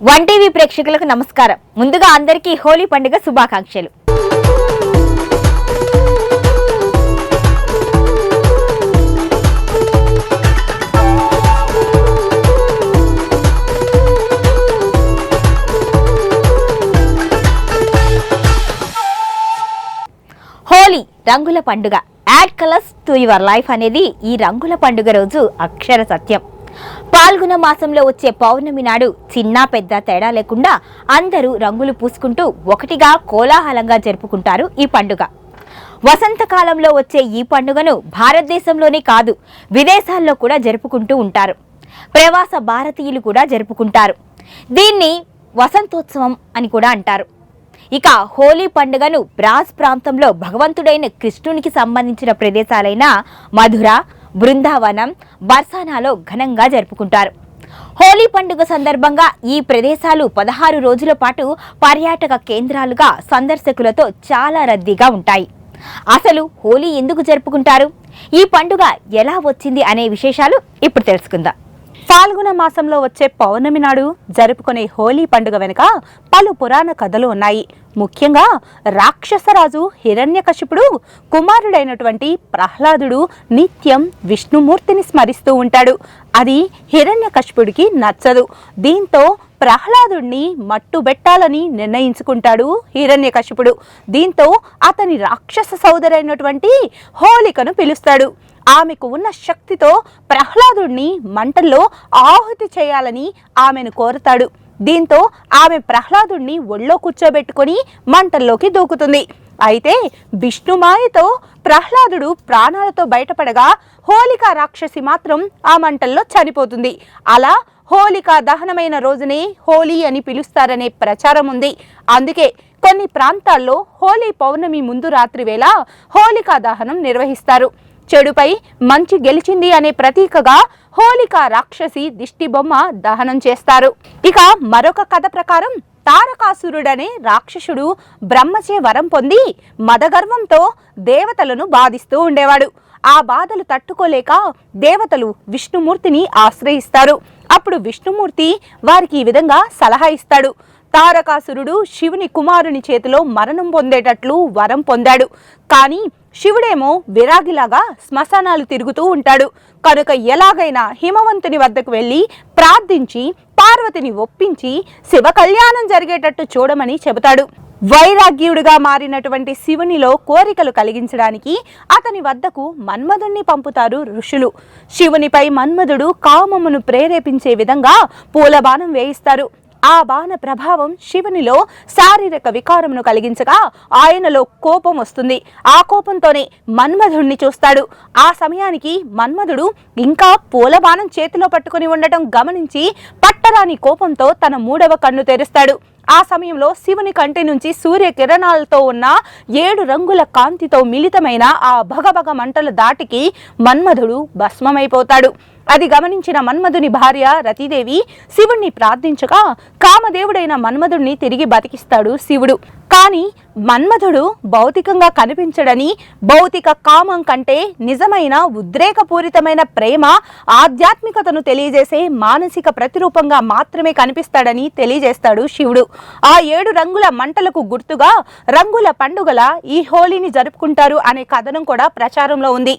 One TV ప్రేక్షకులకు నమస్కారం. ముందుగా అందరికీ హోలీ పండుగ శుభాకాంక్షలు. హోలీ రంగుల పండుగ. Add colours to your life అనేది ఈ రంగుల పండుగ రోజు అక్షర సత్యం. పాల్గొన మాసంలో వచ్చే పౌర్ణమి నాడు చిన్న పెద్ద తేడా లేకుండా అందరూ రంగులు పూసుకుంటూ ఒకటిగా కోలాహలంగా జరుపుకుంటారు ఈ పండుగ. వసంతకాలంలో వచ్చే ఈ పండుగను భారతదేశంలోనే కాదు విదేశాల్లో కూడా జరుపుకుంటూ ఉంటారు. ప్రవాస భారతీయులు కూడా జరుపుకుంటారు. దీన్ని వసంతోత్సవం అని కూడా అంటారు. ఇక హోలీ పండుగను బ్రాజ్ ప్రాంతంలో భగవంతుడైన కృష్ణునికి సంబంధించిన ప్రదేశాలైన మధుర, బృందావనం, బర్సానాలో ఘనంగా జరుపుకుంటారు. హోలీ పండుగ సందర్భంగా ఈ ప్రదేశాలు 16 రోజుల పాటు పర్యాటక కేంద్రాలుగా సందర్శకులతో చాలా రద్దీగా ఉంటాయి. అసలు హోలీ ఎందుకు జరుపుకుంటారు, ఈ పండుగ ఎలా వచ్చింది అనే విశేషాలు ఇప్పుడు తెలుసుకుందాం. ఫాల్గుణ మాసంలో వచ్చే పౌర్ణమి నాడు జరుపుకునే హోలీ పండుగ వెనుక పలు పురాణ కథలు ఉన్నాయి. ముఖ్యంగా రాక్షసరాజు హిరణ్యకశిపుడు కుమారుడైనటువంటి ప్రహ్లాదుడు నిత్యం విష్ణుమూర్తిని స్మరిస్తూ ఉంటాడు. అది హిరణ్యకశిపుడికి నచ్చదు. దీంతో ప్రహ్లాదుడిని మట్టుబెట్టాలని నిర్ణయించుకుంటాడు హిరణ్యకశిపుడు. దీంతో అతని రాక్షస సోదరైనటువంటి హోలికను పిలుస్తాడు. ఆమెకు ఉన్న శక్తితో ప్రహ్లాదుడిని మంటల్లో ఆహుతి చేయాలని ఆమెను కోరుతాడు. దీంతో ఆమె ప్రహ్లాదుడిని ఒళ్ళో కూర్చోబెట్టుకుని మంటల్లోకి దూకుతుంది. అయితే విష్ణుమాయతో ప్రహ్లాదుడు ప్రాణాలతో బయటపడగా హోలికా రాక్షసి మాత్రం ఆ మంటల్లో చనిపోతుంది. అలా హోలికా దహనమైన రోజునే హోలీ అని పిలుస్తారనే ప్రచారం ఉంది. అందుకే కొన్ని ప్రాంతాల్లో హోలీ పౌర్ణమి ముందు రాత్రి వేళ హోలికా దహనం నిర్వహిస్తారు. చెడుపై మంచి గెలిచింది అనే ప్రతీకగా హోలికా రాక్షసి దిష్టి బొమ్మ దహనం చేస్తారు. ఇక మరొక కథ ప్రకారం తారకాసురుడనే రాక్షసుడు బ్రహ్మచే వరం పొంది మదగర్వంతో దేవతలను బాధిస్తూ ఉండేవాడు. ఆ బాధలు తట్టుకోలేక దేవతలు విష్ణుమూర్తిని ఆశ్రయిస్తారు. అప్పుడు విష్ణుమూర్తి వారికి ఈ విధంగా సలహా ఇస్తాడు. తారకాసురుడు శివుని కుమారుని చేతిలో మరణం పొందేటట్లు వరం పొందాడు. కానీ శివుడేమో విరాగిలాగా శ్మశానాలు తిరుగుతూ ఉంటాడు. కనుక ఎలాగైనా హిమవంతుని వద్దకు వెళ్ళి ప్రార్థించి పార్వతిని ఒప్పించి శివ కళ్యాణం జరిగేటట్టు చూడమని చెబుతాడు. వైరాగ్యుడిగా మారినటువంటి శివునిలో కోరికలు కలిగించడానికి అతని వద్దకు మన్మధుణ్ణి పంపుతారు ఋషులు. శివునిపై మన్మధుడు కామమును ప్రేరేపించే విధంగా పూలబాణం వేయిస్తారు. ఆ బాణ ప్రభావం శివునిలో శారీరక వికారమును కలిగించగా ఆయనలో కోపం వస్తుంది. ఆ కోపంతోనే మన్మధుడిని చూస్తాడు. ఆ సమయానికి మన్మధుడు ఇంకా పూలబాణం చేతిలో పట్టుకుని ఉండటం గమనించి పట్టరాని కోపంతో తన 3వ కన్ను తెరుస్తాడు. ఆ సమయంలో శివుని కంటి నుంచి సూర్య కిరణాలతో ఉన్న 7 రంగుల కాంతితో మిళితమైన ఆ భగభగ మంటల దాటికి మన్మధుడు భస్మమైపోతాడు. అది గమనించిన మన్మధుని భార్య రతీదేవి శివుణ్ణి ప్రార్థించగా కామదేవుడైన మన్మధుడిని తిరిగి బతికిస్తాడు శివుడు. కానీ మన్మధుడు భౌతికంగా కనిపించడని, భౌతిక కామం కంటే నిజమైన ఉద్రేకపూరితమైన ప్రేమ, ఆధ్యాత్మికతను తెలియజేసే మానసిక ప్రతిరూపంగా మాత్రమే కనిపిస్తాడని తెలియజేస్తాడు శివుడు. ఆ 7 రంగుల మంటలకు గుర్తుగా రంగుల పండుగల ఈ హోలీని జరుపుకుంటారు అనే కథనం కూడా ప్రచారంలో ఉంది.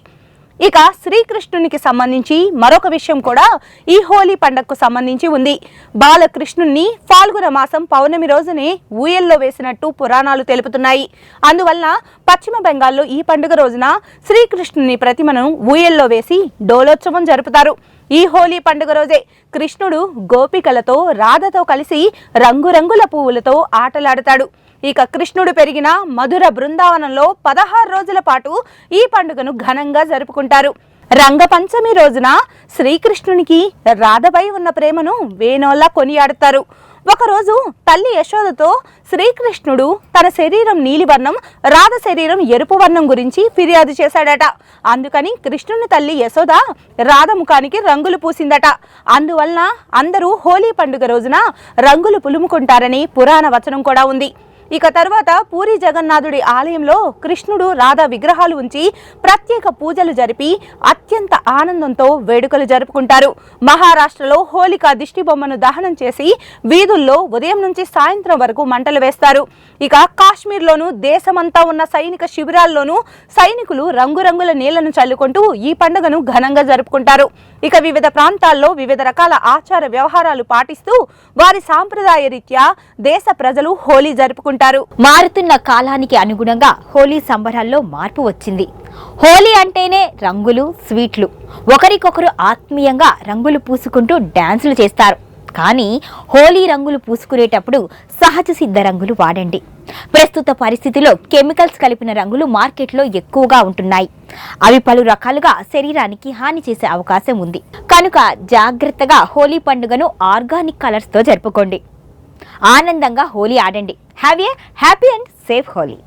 ఇక శ్రీకృష్ణునికి సంబంధించి మరొక విషయం కూడా ఈ హోలీ పండుగకు సంబంధించి ఉంది. బాలకృష్ణుణ్ణి ఫాల్గుణ మాసం పౌర్ణమి రోజునే ఊయల్లో వేసినట్టు పురాణాలు తెలుపుతున్నాయి. అందువల్ల పశ్చిమ బెంగాల్లో ఈ పండుగ రోజున శ్రీకృష్ణుని ప్రతిమను ఊయల్లో వేసి డోలోత్సవం జరుపుతారు. ఈ హోలీ పండుగ రోజే కృష్ణుడు గోపికలతో రాధతో కలిసి రంగురంగుల పువ్వులతో ఆటలాడతాడు. ఇక కృష్ణుడు పెరిగిన మధుర బృందావనంలో 16 రోజుల పాటు ఈ పండుగను ఘనంగా జరుపుకుంటారు. రంగపంచమి రోజున శ్రీకృష్ణునికి రాధపై ఉన్న ప్రేమను వేణోల్లా కొనియాడుతారు. ఒకరోజు తల్లి యశోదతో శ్రీకృష్ణుడు తన శరీరం నీలివర్ణం, రాధ శరీరం ఎరుపు వర్ణం గురించి ఫిర్యాదు చేశాడట. అందుకని కృష్ణుని తల్లి యశోద రాధ ముఖానికి రంగులు పూసిందట. అందువలన అందరూ హోలీ పండుగ రోజున రంగులు పులుముకుంటారని పురాణ వచనం కూడా ఉంది. ఇక తర్వాత పూరి జగన్నాథుడి ఆలయంలో కృష్ణుడు రాధా విగ్రహాలు ఉంచి ప్రత్యేక పూజలు జరిపి అత్యంత ఆనందంతో వేడుకలు జరుపుకుంటారు. మహారాష్ట్రలో హోలికా దిష్టి బొమ్మను దహనం చేసి వీధుల్లో ఉదయం నుంచి సాయంత్రం వరకు మంటలు వేస్తారు. ఇక కాశ్మీర్లోను దేశమంతా ఉన్న సైనిక శిబిరాల్లోనూ సైనికులు రంగురంగుల నీళ్లను చల్లుకుంటూ ఈ పండుగను ఘనంగా జరుపుకుంటారు. ఇక వివిధ ప్రాంతాల్లో వివిధ రకాల ఆచార వ్యవహారాలు పాటిస్తూ వారి సాంప్రదాయ రీత్యా దేశ ప్రజలు హోలీ జరుపుకుంటారు. మారుతున్న కాలానికి అనుగుణంగా హోలీ సంబరాల్లో మార్పు వచ్చింది. హోలీ అంటేనే రంగులు, స్వీట్లు, ఒకరికొకరు ఆత్మీయంగా రంగులు పూసుకుంటూ డాన్సులు చేస్తారు. కానీ హోలీ రంగులు పూసుకునేటప్పుడు సహజ సిద్ధ రంగులు వాడండి. ప్రస్తుత పరిస్థితిలో కెమికల్స్ కలిపిన రంగులు మార్కెట్లో ఎక్కువగా ఉంటున్నాయి. అవి పలు రకాలుగా శరీరానికి హాని చేసే అవకాశం ఉంది. కనుక జాగ్రత్తగా హోలీ పండుగను ఆర్గానిక్ కలర్స్తో జరుపుకోండి. ఆనందంగా హోలీ ఆడండి. Have a happy and safe Holi.